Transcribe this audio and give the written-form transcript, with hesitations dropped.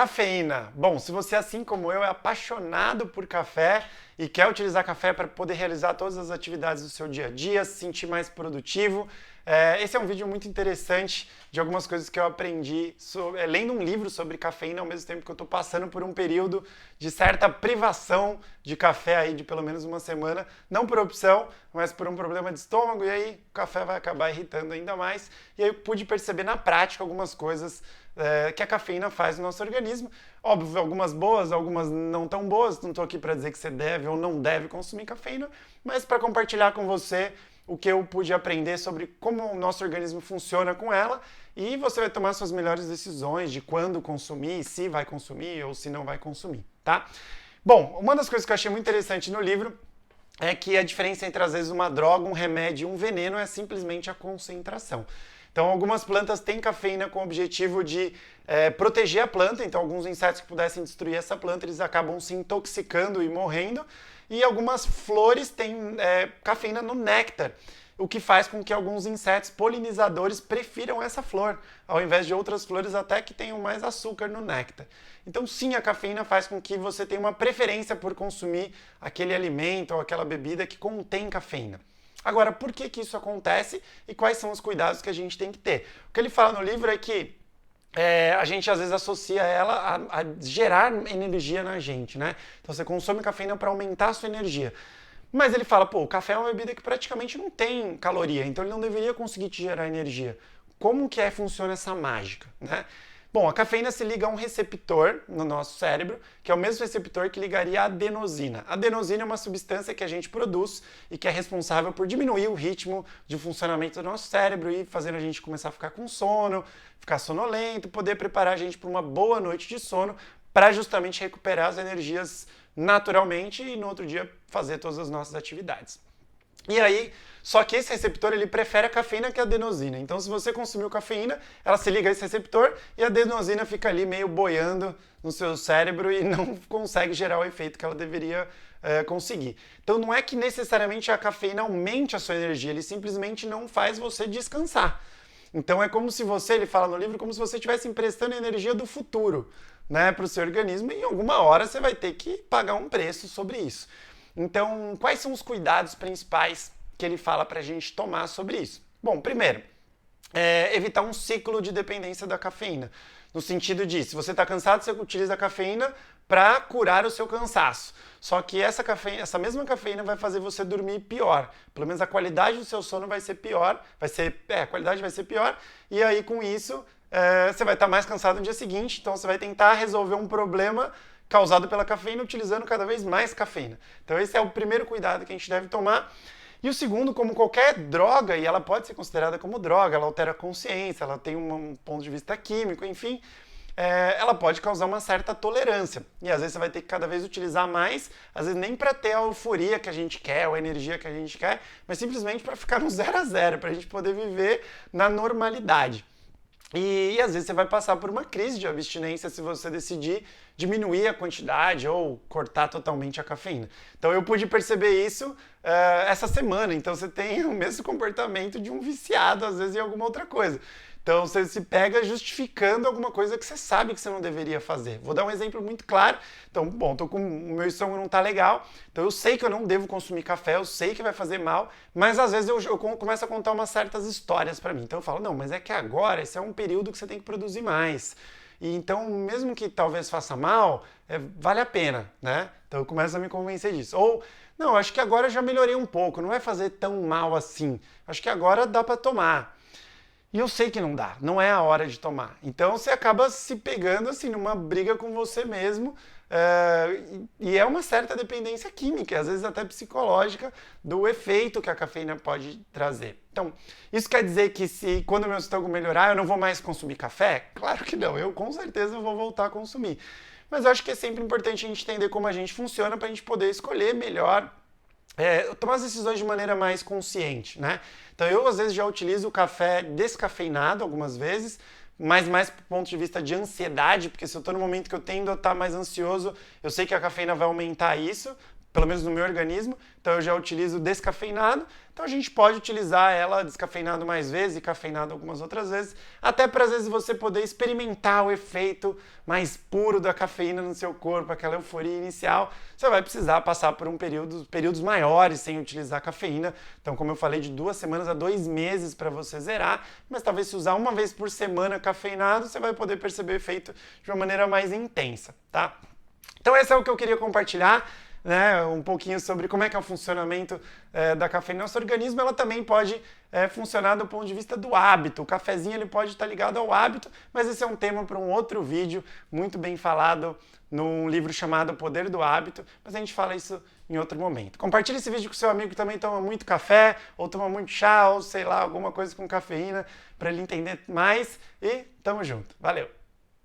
Cafeína. Bom, se você, assim como eu, é apaixonado por café e quer utilizar café para poder realizar todas as atividades do seu dia a dia, se sentir mais produtivo, esse é um vídeo muito interessante de algumas coisas que eu aprendi lendo um livro sobre cafeína, ao mesmo tempo que eu estou passando por um período de certa privação de café aí de pelo menos uma semana, não por opção, mas por um problema de estômago, e aí o café vai acabar irritando ainda mais. E aí eu pude perceber na prática algumas coisas que a cafeína faz no nosso organismo. Óbvio, algumas boas, algumas não tão boas. Não estou aqui para dizer que você deve ou não deve consumir cafeína, mas para compartilhar com você o que eu pude aprender sobre como o nosso organismo funciona com ela, e você vai tomar suas melhores decisões de quando consumir, se vai consumir ou se não vai consumir, tá? Bom, uma das coisas que eu achei muito interessante no livro é que a diferença entre, às vezes, uma droga, um remédio e um veneno é simplesmente a concentração. Então, algumas plantas têm cafeína com o objetivo de proteger a planta. Então, alguns insetos que pudessem destruir essa planta, eles acabam se intoxicando e morrendo. E algumas flores têm cafeína no néctar, o que faz com que alguns insetos polinizadores prefiram essa flor, ao invés de outras flores até que tenham mais açúcar no néctar. Então, sim, a cafeína faz com que você tenha uma preferência por consumir aquele alimento ou aquela bebida que contém cafeína. Agora, por que isso acontece e quais são os cuidados que a gente tem que ter? O que ele fala no livro é que a gente às vezes associa ela a gerar energia na gente, né? Então você consome cafeína para aumentar a sua energia. Mas ele fala, pô, o café é uma bebida que praticamente não tem caloria, então ele não deveria conseguir te gerar energia. Como que funciona essa mágica, né? Bom, a cafeína se liga a um receptor no nosso cérebro, que é o mesmo receptor que ligaria a adenosina. A adenosina é uma substância que a gente produz e que é responsável por diminuir o ritmo de funcionamento do nosso cérebro e fazer a gente começar a ficar com sono, ficar sonolento, poder preparar a gente para uma boa noite de sono, para justamente recuperar as energias naturalmente e no outro dia fazer todas as nossas atividades. E aí, só que esse receptor ele prefere a cafeína que a adenosina. Então, se você consumiu cafeína, ela se liga a esse receptor e a adenosina fica ali meio boiando no seu cérebro e não consegue gerar o efeito que ela deveria conseguir. Então, não é que necessariamente a cafeína aumente a sua energia, ele simplesmente não faz você descansar. Então, é como se você, ele fala no livro, como se você estivesse emprestando energia do futuro, né, para o seu organismo, e em alguma hora você vai ter que pagar um preço sobre isso. Então, quais são os cuidados principais que ele fala para a gente tomar sobre isso? Bom, primeiro, evitar um ciclo de dependência da cafeína. No sentido de, se você está cansado, você utiliza a cafeína para curar o seu cansaço. Só que essa mesma cafeína vai fazer você dormir pior. Pelo menos a qualidade do seu sono vai ser pior, a qualidade vai ser pior, e aí com isso você vai estar mais cansado no dia seguinte, então você vai tentar resolver um problema causado pela cafeína utilizando cada vez mais cafeína. Então esse é o primeiro cuidado que a gente deve tomar. E o segundo, como qualquer droga, e ela pode ser considerada como droga, ela altera a consciência, ela tem um ponto de vista químico, enfim, ela pode causar uma certa tolerância. E às vezes você vai ter que cada vez utilizar mais, às vezes nem para ter a euforia que a gente quer, ou a energia que a gente quer, mas simplesmente para ficar no 0 a 0, para a gente poder viver na normalidade. E às vezes você vai passar por uma crise de abstinência se você decidir diminuir a quantidade ou cortar totalmente a cafeína. Então eu pude perceber isso essa semana. Então você tem o mesmo comportamento de um viciado, às vezes, em alguma outra coisa. Então você se pega justificando alguma coisa que você sabe que você não deveria fazer. Vou dar um exemplo muito claro. Então, bom, o meu estômago não está legal, então eu sei que eu não devo consumir café, eu sei que vai fazer mal, mas às vezes eu começo a contar umas certas histórias para mim. Então eu falo, não, mas é que agora esse é um período que você tem que produzir mais. E então, mesmo que talvez faça mal, vale a pena, né? Então eu começo a me convencer disso. Ou, não, acho que agora eu já melhorei um pouco, não vai fazer tão mal assim. Acho que agora dá para tomar. E eu sei que não dá, não é a hora de tomar. Então você acaba se pegando assim numa briga com você mesmo, e é uma certa dependência química, às vezes até psicológica, do efeito que a cafeína pode trazer. Então, isso quer dizer que se quando o meu estômago melhorar, eu não vou mais consumir café? Claro que não, eu com certeza vou voltar a consumir. Mas eu acho que é sempre importante a gente entender como a gente funciona para a gente poder escolher melhor, tomar as decisões de maneira mais consciente, né? Então eu às vezes já utilizo o café descafeinado algumas vezes, mas mais do ponto de vista de ansiedade, porque se eu estou no momento que eu tendo a estar mais ansioso, eu sei que a cafeína vai aumentar isso, pelo menos no meu organismo, então eu já utilizo descafeinado, então a gente pode utilizar ela descafeinado mais vezes e cafeinado algumas outras vezes, até para às vezes você poder experimentar o efeito mais puro da cafeína no seu corpo, aquela euforia inicial. Você vai precisar passar por períodos maiores sem utilizar cafeína, então como eu falei, de 2 semanas a 2 meses para você zerar, mas talvez se usar uma vez por semana cafeinado, você vai poder perceber o efeito de uma maneira mais intensa, tá? Então esse é o que eu queria compartilhar, né, um pouquinho sobre como é que é o funcionamento da cafeína no nosso organismo. Ela também pode funcionar do ponto de vista do hábito. O cafezinho ele pode estar ligado ao hábito, mas esse é um tema para um outro vídeo muito bem falado num livro chamado O Poder do Hábito, mas a gente fala isso em outro momento. Compartilhe esse vídeo com seu amigo que também toma muito café, ou toma muito chá, ou sei lá, alguma coisa com cafeína, para ele entender mais, e tamo junto. Valeu!